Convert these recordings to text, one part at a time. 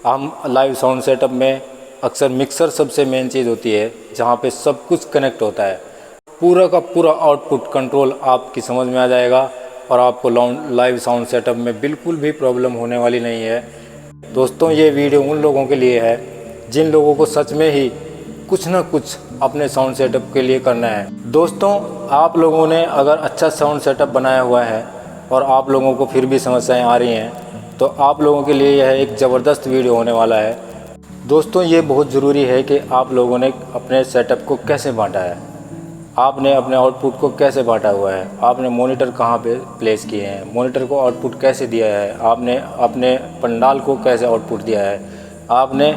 हम live sound setup में अक्सर मिक्सर सबसे मेन चीज़ होती है, जहाँ पे सब कुछ कनेक्ट होता है। पूरा का पूरा आउटपुट कंट्रोल आपकी समझ में आ जाएगा और आपको लाइव साउंड सेटअप में बिल्कुल भी प्रॉब्लम होने वाली नहीं है। दोस्तों, ये वीडियो उन लोगों के लिए है जिन लोगों को सच में ही कुछ ना कुछ अपने साउंड सेटअप के लिए करना है। दोस्तों, आप लोगों ने अगर अच्छा साउंड सेटअप बनाया हुआ है और आप लोगों को फिर भी समस्याएं आ रही हैं, तो आप लोगों के लिए यह एक ज़बरदस्त वीडियो होने वाला है। दोस्तों, ये बहुत ज़रूरी है कि आप लोगों ने अपने सेटअप को कैसे बांटा है, आपने अपने आउटपुट को कैसे बांटा हुआ है, आपने मॉनिटर कहाँ पे प्लेस किए हैं, मॉनिटर को आउटपुट कैसे दिया है, आपने अपने पंडाल को कैसे आउटपुट दिया है, आपने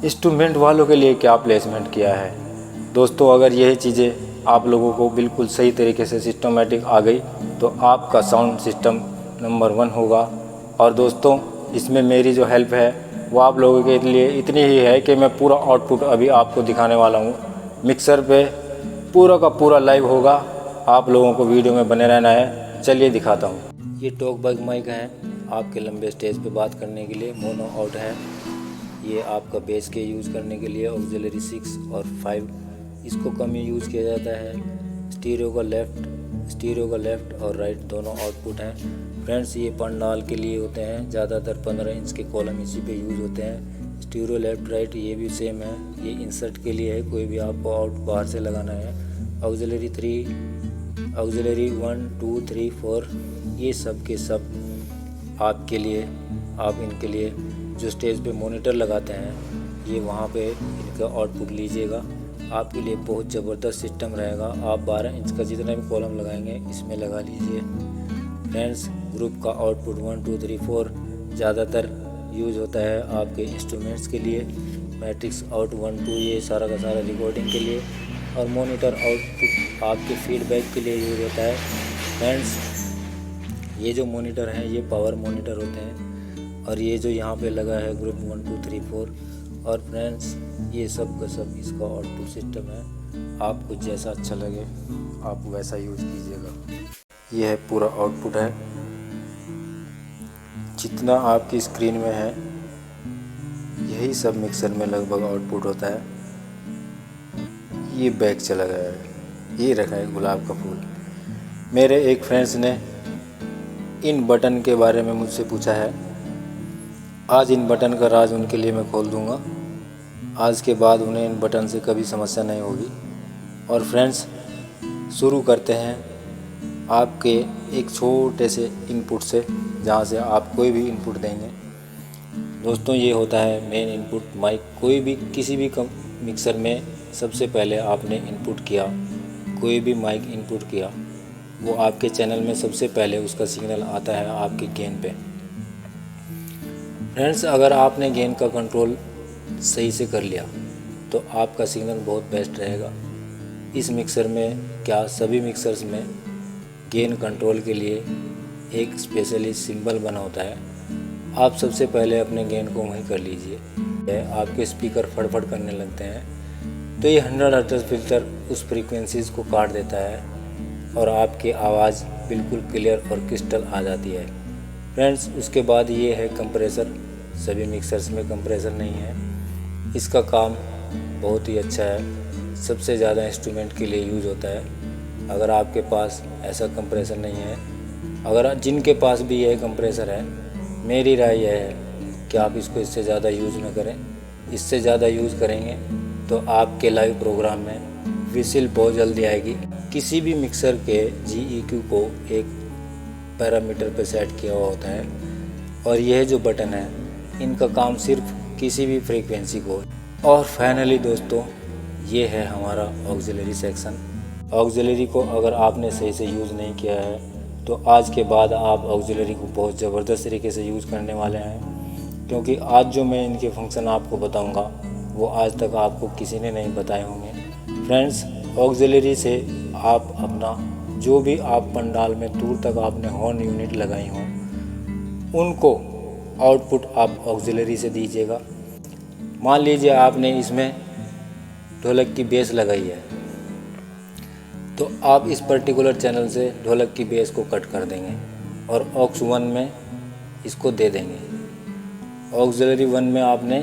इंस्ट्रूमेंट वालों के लिए क्या प्लेसमेंट किया है। दोस्तों, अगर यही चीज़ें आप लोगों को बिल्कुल सही तरीके से सिस्टमेटिक आ गई तो आपका साउंड सिस्टम नंबर 1 होगा। और दोस्तों, इसमें मेरी जो हेल्प है वो आप लोगों के लिए इतनी ही है कि मैं पूरा आउटपुट अभी आपको दिखाने वाला हूँ। मिक्सर पे पूरा का पूरा लाइव होगा, आप लोगों को वीडियो में बने रहना है। चलिए दिखाता हूँ। ये टॉक बैक माइक है आपके लंबे स्टेज पे बात करने के लिए, मोनो आउट है। ये आपका बेस के यूज़ करने के लिए ऑक्सिलरी 6 और 5 इसको कम ही यूज़ किया जाता है। स्टीरियो का लेफ़्ट और राइट दोनों आउटपुट हैं। फ्रेंड्स, ये पंडाल के लिए होते हैं, ज़्यादातर 15 इंच के कॉलम इसी पे यूज़ होते हैं। स्टीरियो लेफ़्ट राइट ये भी सेम है, ये इंसर्ट के लिए है, कोई भी आपको आउट बाहर से लगाना है। ऑक्सिलरी 1 2 3 4 ये सब के सब आपके लिए, आप इनके लिए जो स्टेज पे मॉनिटर लगाते हैं, ये वहाँ पे इनका आउटपुट लीजिएगा। आपके लिए बहुत ज़बरदस्त सिस्टम रहेगा। आप 12 इंच का जितना भी कॉलम लगाएंगे इसमें लगा लीजिए। फ्रेंड्स, ग्रुप का आउटपुट 1 2 3 4 ज़्यादातर यूज़ होता है आपके इंस्ट्रूमेंट्स के लिए। मैट्रिक्स आउट 1 2 ये सारा का सारा रिकॉर्डिंग के लिए, और मॉनिटर आउटपुट आपके फीडबैक के लिए यूज़ होता है। फ्रेंड्स, ये जो मॉनिटर हैं ये पावर मॉनिटर होते हैं, और ये जो यहाँ पे लगा है ग्रुप 1 2 3 4। और फ्रेंड्स, ये सब का सब इसका आउटपुट सिस्टम है। आपको जैसा अच्छा लगे आप वैसा यूज़ कीजिएगा। ये है पूरा आउटपुट है, जितना आपकी स्क्रीन में है यही सब मिक्सर में लगभग आउटपुट होता है। ये बैक चला गया है, ये रखा है गुलाब का फूल। मेरे एक फ्रेंड्स ने इन बटन के बारे में मुझसे पूछा है, आज इन बटन का राज उनके लिए मैं खोल दूंगा। आज के बाद उन्हें इन बटन से कभी समस्या नहीं होगी। और फ्रेंड्स, शुरू करते हैं आपके एक छोटे से इनपुट से, जहाँ से आप कोई भी इनपुट देंगे। दोस्तों, ये होता है मेन इनपुट माइक। कोई भी किसी भी मिक्सर में सबसे पहले आपने इनपुट किया, कोई भी माइक इनपुट किया, वो आपके चैनल में सबसे पहले उसका सिग्नल आता है आपके गेन पे। फ्रेंड्स, अगर आपने गेन का कंट्रोल सही से कर लिया तो आपका सिग्नल बहुत बेस्ट रहेगा। इस मिक्सर में क्या सभी मिक्सर्स में गेन कंट्रोल के लिए एक स्पेशली सिंबल बना होता है। आप सबसे पहले अपने गेन को वहीं कर लीजिए। आपके स्पीकर फड़फड़ करने लगते हैं तो ये 100 हर्ट्ज फिल्टर उस फ्रीक्वेंसीज़ को काट देता है और आपकी आवाज़ बिल्कुल क्लियर और क्रिस्टल आ जाती है। फ्रेंड्स, उसके बाद ये है कंप्रेसर। सभी मिक्सर्स में कंप्रेसर नहीं है, इसका काम बहुत ही अच्छा है, सबसे ज़्यादा इंस्ट्रूमेंट के लिए यूज़ होता है। अगर आपके पास ऐसा कंप्रेसर नहीं है, अगर जिनके पास भी यह कंप्रेसर है, मेरी राय यह है कि आप इसको इससे ज़्यादा यूज़ न करें। इससे ज़्यादा यूज़ करेंगे तो आपके लाइव प्रोग्राम में विसिल बहुत जल्दी आएगी। किसी भी मिक्सर के GEQ को एक पैरामीटर पे सेट किया हुआ होता है, और यह जो बटन है इनका काम सिर्फ किसी भी फ्रीक्वेंसी को। और फाइनली दोस्तों, ये है हमारा ऑक्सिलरी सेक्शन। ऑक्सिलरी को अगर आपने सही से यूज़ नहीं किया है तो आज के बाद आप ऑक्सिलरी को बहुत ज़बरदस्त तरीके से यूज़ करने वाले हैं, क्योंकि आज जो मैं इनके फंक्शन आपको बताऊंगा वो आज तक आपको किसी ने नहीं बताए होंगे। फ्रेंड्स, ऑक्सिलरी से आप अपना जो भी आप पंडाल में दूर तक आपने हॉर्न यूनिट लगाई हों उनको आउटपुट आप ऑक्सिलरी से दीजिएगा। मान लीजिए आपने इसमें ढोलक की बेस लगाई है, तो आप इस पर्टिकुलर चैनल से ढोलक की बेस को कट कर देंगे और ऑक्स 1 में इसको दे देंगे। ऑक्सिलरी 1 में आपने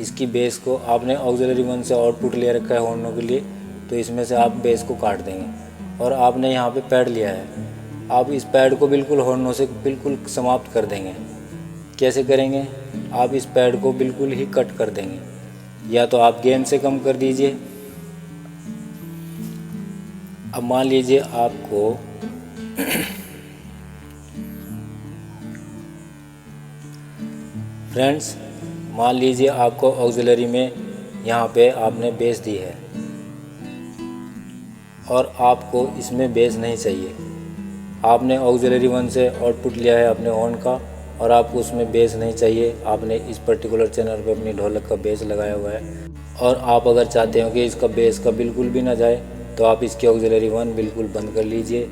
इसकी बेस को आपने ऑक्सिलरी 1 से आउटपुट ले रखा है हॉर्नों के लिए, तो इसमें से आप बेस को काट देंगे और आपने यहाँ पे पैड लिया है, आप इस पैड को बिल्कुल हॉर्नों से बिल्कुल समाप्त कर देंगे। कैसे करेंगे? आप इस पैड को बिल्कुल ही कट कर देंगे, या तो आप गेन से कम कर दीजिए। अब मान लीजिए आपको फ्रेंड्स, मान लीजिए आपको ऑक्सिलरी में यहाँ पे आपने बेस दी है और आपको इसमें बेस नहीं चाहिए। आपने ऑक्सिलरी 1 से आउटपुट लिया है अपने हॉर्न का और आपको उसमें बेस नहीं चाहिए। आपने इस पर्टिकुलर चैनल पे अपनी ढोलक का बेस लगाया हुआ है और आप अगर चाहते हो कि इसका बेस का बिल्कुल भी ना जाए, तो आप इसकी ऑक्सिलरी 1 बिल्कुल बंद कर लीजिए।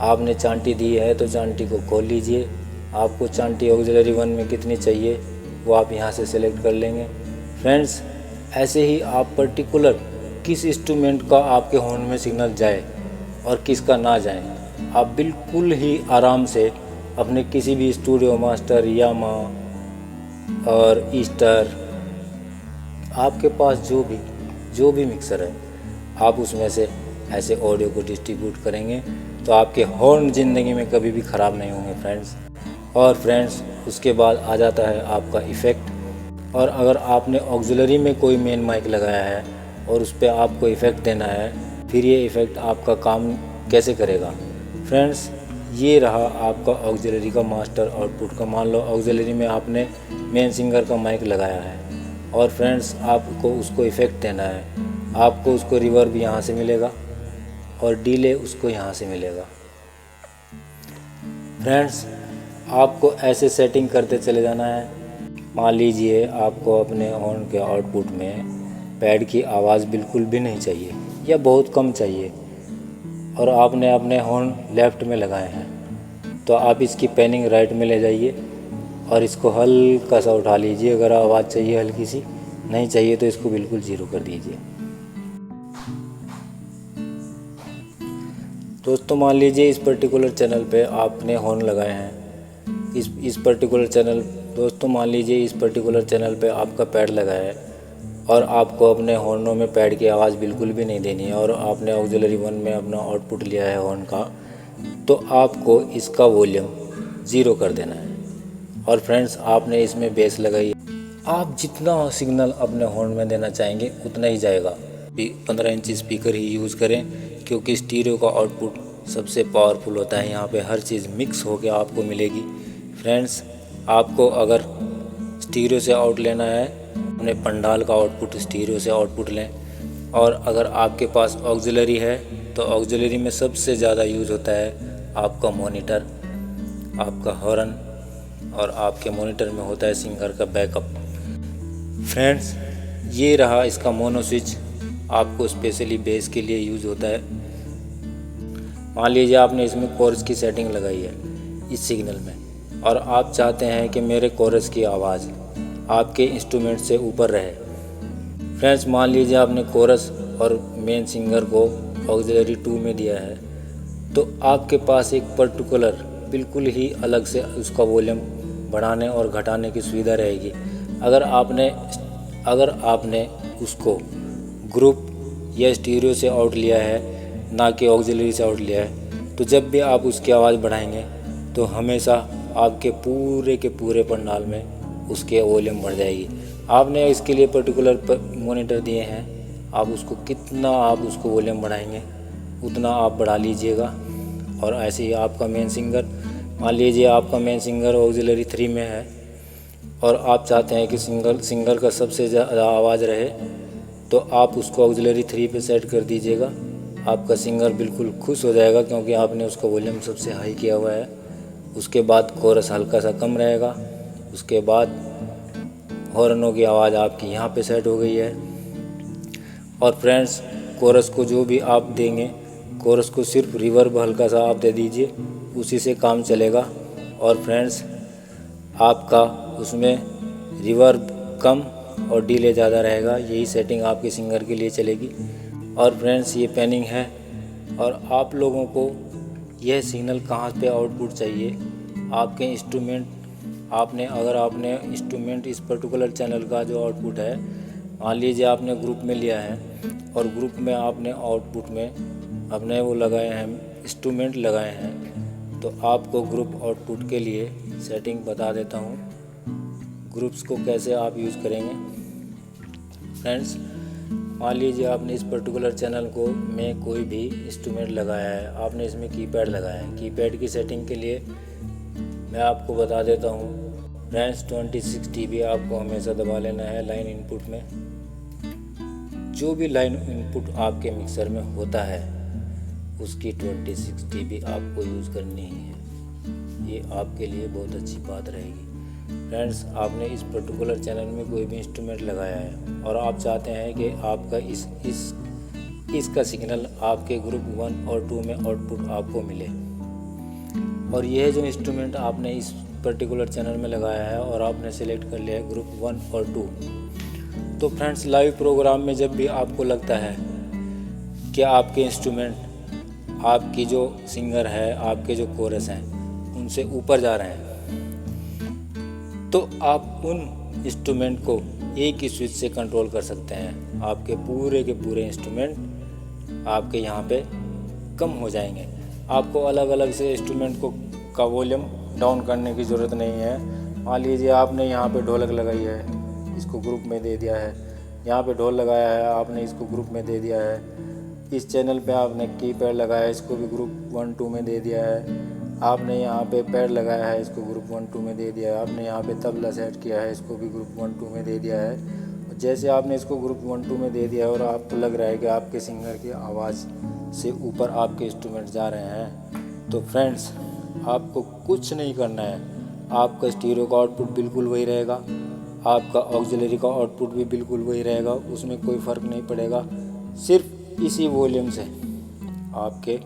आपने चांटी दी है तो चांटी को खोल लीजिए। आपको चांटी ऑक्सिलरी 1 में कितनी चाहिए वो आप यहाँ से सिलेक्ट कर लेंगे। फ्रेंड्स, ऐसे ही आप पर्टिकुलर किस इंस्ट्रूमेंट का आपके हॉर्न में सिग्नल जाए और किसका ना जाए, आप बिल्कुल ही आराम से अपने किसी भी स्टूडियो मास्टर, यामा और ईस्टर, आपके पास जो भी मिक्सर है, आप उसमें से ऐसे ऑडियो को डिस्ट्रीब्यूट करेंगे तो आपके हॉर्न ज़िंदगी में कभी भी ख़राब नहीं होंगे फ्रेंड्स। और फ्रेंड्स, उसके बाद आ जाता है आपका इफ़ेक्ट। और अगर आपने ऑक्सिलरी में कोई मेन माइक लगाया है और उस पर आपको इफ़ेक्ट देना है, फिर ये इफ़ेक्ट आपका काम कैसे करेगा? फ्रेंड्स, ये रहा आपका ऑक्सिलरी का मास्टर आउटपुट का। मान लो ऑक्सिलरी में आपने मेन सिंगर का माइक लगाया है और फ्रेंड्स आपको उसको इफ़ेक्ट देना है। आपको उसको रिवर्ब यहाँ से मिलेगा और डिले उसको यहाँ से मिलेगा। फ्रेंड्स, आपको ऐसे सेटिंग करते चले जाना है। मान लीजिए आपको अपने हॉर्न के आउटपुट में पैड की आवाज़ बिल्कुल भी नहीं चाहिए या बहुत कम चाहिए और आपने अपने हॉर्न लेफ़्ट में लगाए हैं, तो आप इसकी पैनिंग राइट में ले जाइए और इसको हल्का सा उठा लीजिए। अगर आवाज़ चाहिए हल्की सी, नहीं चाहिए तो इसको बिल्कुल ज़ीरो कर दीजिए। दोस्तों, मान लीजिए इस पर्टिकुलर चैनल पे आपने हॉर्न लगाए हैं। इस पर्टिकुलर चैनल दोस्तों मान लीजिए इस पर्टिकुलर चैनल पे आपका पैड लगा है और आपको अपने हॉर्नों में पैड की आवाज़ बिल्कुल भी नहीं देनी है और आपने ऑक्सिलरी 1 में अपना आउटपुट लिया है हॉर्न का, तो आपको इसका वॉल्यूम 0 कर देना है। और फ्रेंड्स, आपने इसमें बेस लगाई, आप जितना सिग्नल अपने हॉर्न में देना चाहेंगे उतना ही जाएगा। 15 इंच स्पीकर ही यूज़ करें क्योंकि स्टीरियो का आउटपुट सबसे पावरफुल होता है। यहाँ पे हर चीज़ मिक्स होकर आपको मिलेगी। फ्रेंड्स, आपको अगर स्टीरियो से आउट लेना है, अपने पंडाल का आउटपुट स्टीरियो से आउटपुट लें। और अगर आपके पास ऑक्सिलरी है तो ऑक्सिलरी में सबसे ज़्यादा यूज़ होता है आपका मॉनिटर, आपका हॉर्न, और आपके मॉनिटर में होता है सिंगर का बैकअप। फ्रेंड्स, ये रहा इसका मोनो स्विच, आपको स्पेशली बेस के लिए यूज़ होता है। मान लीजिए आपने इसमें कोरस की सेटिंग लगाई है इस सिग्नल में और आप चाहते हैं कि मेरे कोरस की आवाज़ आपके इंस्ट्रूमेंट से ऊपर रहे। फ्रेंड्स, मान लीजिए आपने कोरस और मेन सिंगर को ऑक्सिलरी 2 में दिया है, तो आपके पास एक पर्टिकुलर बिल्कुल ही अलग से उसका वॉल्यूम बढ़ाने और घटाने की सुविधा रहेगी। अगर आपने उसको ग्रुप या स्टीरियो से आउट लिया है, ना कि ऑक्सिलरी से आउट लिया है, तो जब भी आप उसकी आवाज़ बढ़ाएंगे तो हमेशा आपके पूरे के पूरे पंडाल में उसके वॉल्यूम बढ़ जाएगी। आपने इसके लिए पर्टिकुलर मॉनिटर दिए हैं, आप उसको कितना आप उसको वॉल्यूम बढ़ाएंगे उतना आप बढ़ा लीजिएगा। और ऐसे ही आपका मेन सिंगर, मान लीजिए आपका मेन सिंगर ऑक्सिलरी 3 में है और आप चाहते हैं कि सिंगर का सबसे ज़्यादा आवाज़ रहे, तो आप उसको ऑक्सिलरी 3 पे सेट कर दीजिएगा। आपका सिंगर बिल्कुल खुश हो जाएगा क्योंकि आपने उसका वॉल्यूम सबसे हाई किया हुआ है। उसके बाद कोरस हल्का सा कम रहेगा। उसके बाद हॉर्नों की आवाज़ आपकी यहाँ पे सेट हो गई है। और फ्रेंड्स, कोरस को जो भी आप देंगे, कोरस को सिर्फ रिवर्ब हल्का सा आप दे दीजिए, उसी से काम चलेगा। और फ्रेंड्स, आपका उसमें रिवर्ब कम और डिले ज़्यादा रहेगा। यही सेटिंग आपके सिंगर के लिए चलेगी। और फ्रेंड्स, ये पैनिंग है और आप लोगों को यह सिग्नल कहाँ पे आउटपुट चाहिए, आपके इंस्ट्रूमेंट आपने अगर आपने इंस्ट्रूमेंट इस पर्टिकुलर चैनल का जो आउटपुट है, मान लीजिए आपने ग्रुप में लिया है और ग्रुप में आपने आउटपुट में अपने वो लगाए हैं, इंस्ट्रूमेंट लगाए हैं, तो आपको ग्रुप आउटपुट के लिए सेटिंग बता देता हूँ, ग्रुप्स को कैसे आप यूज़ करेंगे। फ्रेंड्स, मान लीजिए आपने इस पर्टिकुलर चैनल को में कोई भी इंस्ट्रूमेंट लगाया है, आपने इसमें कीपैड लगाया है। कीपैड की सेटिंग के लिए मैं आपको बता देता हूँ फ्रेंड्स, 26 dB आपको हमेशा दबा लेना है लाइन इनपुट में। जो भी लाइन इनपुट आपके मिक्सर में होता है उसकी 26 dB आपको यूज़ करनी ही है। ये आपके लिए बहुत अच्छी बात रहेगी। फ्रेंड्स, आपने इस पर्टिकुलर चैनल में कोई भी इंस्ट्रूमेंट लगाया है और आप चाहते हैं कि आपका इसका सिग्नल आपके ग्रुप 1 और 2 में आउटपुट आपको मिले, और यह जो इंस्ट्रूमेंट आपने इस पर्टिकुलर चैनल में लगाया है और आपने सेलेक्ट कर लिया है ग्रुप 1 और 2, तो फ्रेंड्स लाइव प्रोग्राम में जब भी आपको लगता है कि आपके इंस्ट्रूमेंट, आपकी जो सिंगर है, आपके जो कोरस हैं उनसे ऊपर जा रहे हैं, तो आप उन इंस्ट्रूमेंट को एक ही स्विच से कंट्रोल कर सकते हैं। आपके पूरे के पूरे इंस्ट्रूमेंट आपके यहाँ पे कम हो जाएंगे। आपको अलग अलग से इंस्ट्रूमेंट को का वॉल्यूम डाउन करने की ज़रूरत नहीं है। मान लीजिए आपने यहाँ पे ढोलक लगाई है, इसको ग्रुप में दे दिया है, यहाँ पे ढोल लगाया है, आपने इसको ग्रुप में दे दिया है। इस चैनल पे आपने कीपैड लगाया है, इसको भी ग्रुप 1-2 में दे दिया है। आपने यहाँ पे पैड लगाया है, इसको ग्रुप 1-2 में दे दिया है। आपने यहाँ पे तबला सेट किया है, इसको भी ग्रुप 1-2 में दे दिया है। जैसे आपने इसको ग्रुप 1-2 में दे दिया है और आपको लग रहा है कि आपके सिंगर की आवाज़ से ऊपर आपके इंस्ट्रूमेंट जा रहे हैं, तो फ्रेंड्स आपको कुछ नहीं करना है। आपका स्टीरियो का आउटपुट बिल्कुल वही रहेगा, आपका ऑक्सिलरी का आउटपुट भी बिल्कुल वही रहेगा, उसमें कोई फ़र्क नहीं पड़ेगा। सिर्फ इसी वॉल्यूम से आपके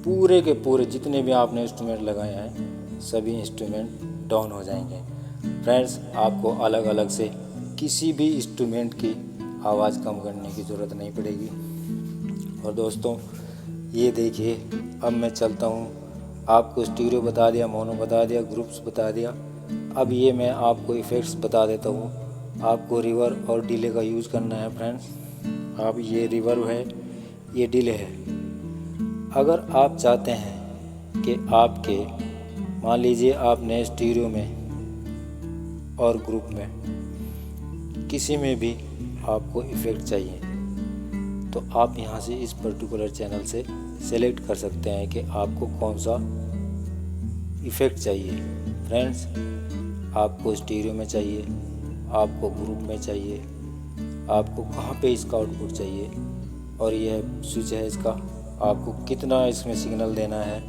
पूरे के पूरे जितने भी आपने इंस्ट्रूमेंट लगाए हैं सभी इंस्ट्रूमेंट डाउन हो जाएंगे। फ्रेंड्स, आपको अलग अलग से किसी भी इंस्ट्रूमेंट की आवाज़ कम करने की ज़रूरत नहीं पड़ेगी। और दोस्तों, ये देखिए, अब मैं चलता हूँ, आपको स्टीरियो बता दिया, मोनो बता दिया, ग्रुप्स बता दिया। अब ये मैं आपको इफ़ेक्ट्स बता देता हूँ। आपको रिवर और डिले का यूज़ करना है। फ्रेंड्स, अब ये रिवर है, ये डिले है। अगर आप चाहते हैं कि आपके, मान लीजिए आपने स्टीरियो में और ग्रुप में किसी में भी आपको इफ़ेक्ट चाहिए, तो आप यहाँ से इस पर्टिकुलर चैनल से सेलेक्ट कर सकते हैं कि आपको कौन सा इफ़ेक्ट चाहिए। फ्रेंड्स, आपको स्टीरियो में चाहिए, आपको ग्रुप में चाहिए, आपको कहाँ पे इसका आउटपुट चाहिए, और यह स्विच है इसका, आपको कितना इसमें सिग्नल देना है,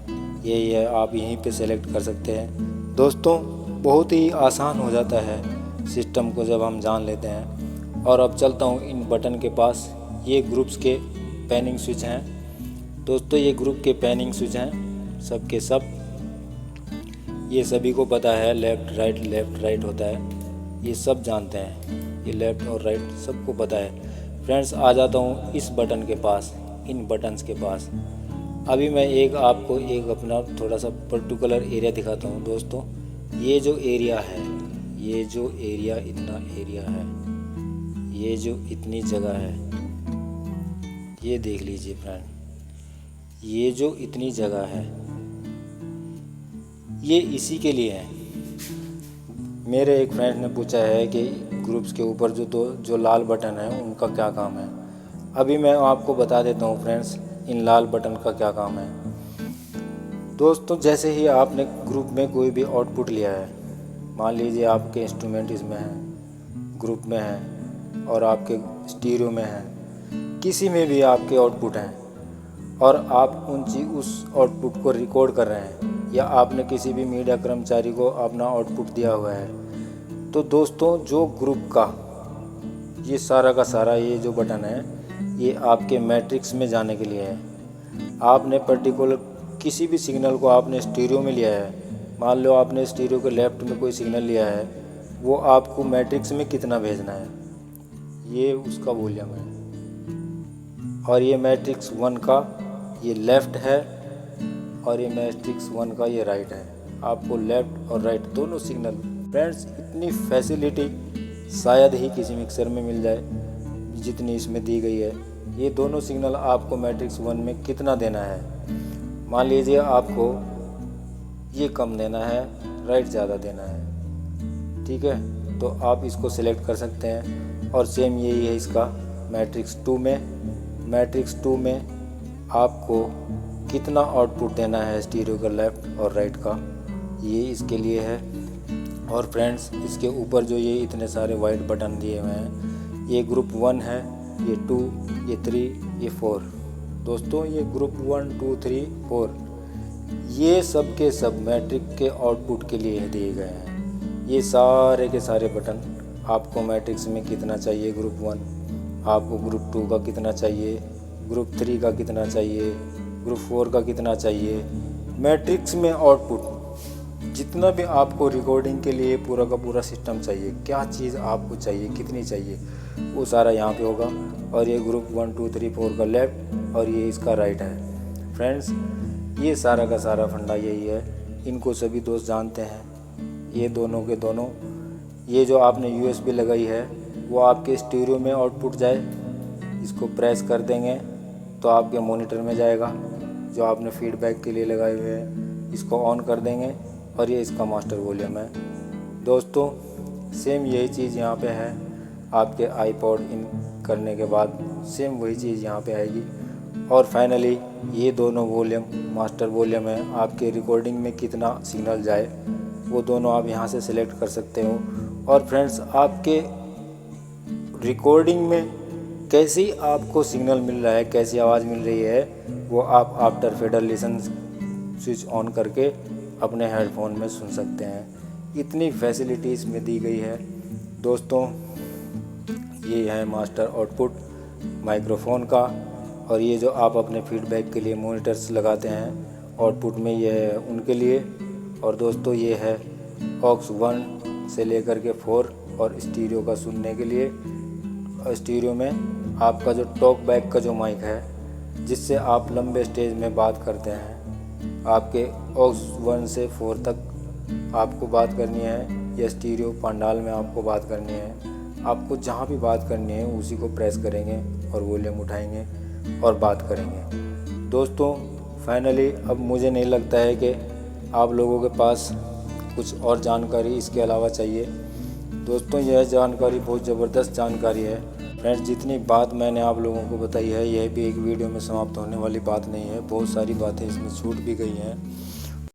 यही है, आप यहीं पे सेलेक्ट कर सकते हैं। दोस्तों, बहुत ही आसान हो जाता है सिस्टम को जब हम जान लेते हैं। और अब चलता हूँ इन बटन के पास। ये ग्रुप्स के पैनिंग स्विच हैं दोस्तों, ये ग्रुप के पैनिंग स्विच हैं सब के सब। ये सभी को पता है लेफ़्ट राइट होता है, ये सब जानते हैं, ये लेफ़्ट और राइट सबको पता है। फ्रेंड्स, आ जाता हूँ इस बटन के पास, इन बटन्स के पास। अभी मैं आपको एक अपना थोड़ा सा पर्टिकुलर एरिया दिखाता हूँ। दोस्तों, ये जो एरिया है, ये जो एरिया, इतना एरिया है, ये जो इतनी जगह है, ये देख लीजिए फ्रेंड, ये जो इतनी जगह है, ये इसी के लिए है। मेरे एक फ्रेंड ने पूछा है कि ग्रुप्स के ऊपर जो लाल बटन है उनका क्या काम है। अभी मैं आपको बता देता हूँ फ्रेंड्स, इन लाल बटन का क्या काम है। दोस्तों, जैसे ही आपने ग्रुप में कोई भी आउटपुट लिया है, मान लीजिए आपके इंस्ट्रूमेंट इसमें है, ग्रुप में है और आपके स्टीरियो में है, किसी में भी आपके आउटपुट हैं, और आप उस आउटपुट को रिकॉर्ड कर रहे हैं, या आपने किसी भी मीडिया कर्मचारी को अपना आउटपुट दिया हुआ है, तो दोस्तों जो ग्रुप का ये सारा का सारा ये जो बटन है, ये आपके मैट्रिक्स में जाने के लिए है। आपने पर्टिकुलर किसी भी सिग्नल को आपने स्टीरियो में लिया है, मान लो आपने स्टीरियो के लेफ़्ट में कोई सिग्नल लिया है, वो आपको मैट्रिक्स में कितना भेजना है, ये उसका वॉल्यूम है। और ये मैट्रिक्स 1 का ये लेफ़्ट है, और ये मैट्रिक्स 1 का ये राइट है। आपको लेफ़्ट और राइट दोनों सिग्नल। फ्रेंड्स, इतनी फैसिलिटी शायद ही किसी मिक्सर में मिल जाए जितनी इसमें दी गई है। ये दोनों सिग्नल आपको मैट्रिक्स 1 में कितना देना है, मान लीजिए आपको ये कम देना है, राइट ज़्यादा देना है, ठीक है, तो आप इसको सिलेक्ट कर सकते हैं। और सेम यही है इसका मैट्रिक्स 2 में। मैट्रिक्स 2 में आपको कितना आउटपुट देना है स्टीरियो का लेफ़्ट और राइट का, ये इसके लिए है। और फ्रेंड्स, इसके ऊपर जो ये इतने सारे वाइट बटन दिए हुए हैं, ये ग्रुप 1 है, ये 2, ये 3, ये 4। दोस्तों, ये ग्रुप 1, 2, 3, 4 ये सब के सब मैट्रिक के आउटपुट के लिए दिए गए हैं। ये सारे के सारे बटन आपको मैट्रिक्स में कितना चाहिए, ग्रुप 1, आपको ग्रुप 2 का कितना चाहिए, ग्रुप 3 का कितना चाहिए, ग्रुप 4 का कितना चाहिए, मैट्रिक्स में आउटपुट जितना भी आपको रिकॉर्डिंग के लिए पूरा का पूरा सिस्टम चाहिए, क्या चीज़ आपको चाहिए, कितनी चाहिए, वो सारा यहाँ पे होगा। और ये ग्रुप 1, 2, 3, 4 का लेफ़्ट और ये इसका राइट है। फ्रेंड्स, ये सारा का सारा फंडा यही है, इनको सभी दोस्त जानते हैं। ये दोनों के दोनों, ये जो आपने USB लगाई है वो आपके स्टीरियो में आउटपुट जाए, इसको प्रेस कर देंगे तो आपके मॉनिटर में जाएगा। जो आपने फीडबैक के लिए लगाए हुए हैं इसको ऑन कर देंगे और ये इसका मास्टर वॉल्यूम है। दोस्तों, सेम यही चीज़ यहाँ पे है, आपके आईपॉड इन करने के बाद सेम वही चीज़ यहाँ पे आएगी। और फाइनली ये दोनों वॉल्यूम मास्टर वॉल्यूम है, आपके रिकॉर्डिंग में कितना सिग्नल जाए वो दोनों आप यहाँ से सिलेक्ट कर सकते हो। और फ्रेंड्स, आपके रिकॉर्डिंग में कैसी आपको सिग्नल मिल रहा है, कैसी आवाज़ मिल रही है, वो आप after fader listen switch on करके अपने हेडफोन में सुन सकते हैं। इतनी फैसिलिटीज़ में दी गई है। दोस्तों, ये है मास्टर आउटपुट माइक्रोफोन का। और ये जो आप अपने फीडबैक के लिए मॉनिटर्स लगाते हैं आउटपुट में, ये है उनके लिए। और दोस्तों, ये है ऑक्स 1 से लेकर के 4 और स्टीरियो का सुनने के लिए। और स्टीरियो में आपका जो टॉक बैक का जो माइक है, जिससे आप लंबे स्टेज में बात करते हैं, आपके ऑक्स 1 से 4 तक आपको बात करनी है या स्टीरियो पंडाल में आपको बात करनी है, आपको जहाँ भी बात करनी है उसी को प्रेस करेंगे और वॉल्यूम उठाएंगे और बात करेंगे। दोस्तों, फाइनली अब मुझे नहीं लगता है कि आप लोगों के पास कुछ और जानकारी इसके अलावा चाहिए। दोस्तों, यह जानकारी बहुत ज़बरदस्त जानकारी है। फ्रेंड्स, जितनी बात मैंने आप लोगों को बताई है, यह भी एक वीडियो में समाप्त होने वाली बात नहीं है, बहुत सारी बातें इसमें छूट भी गई हैं।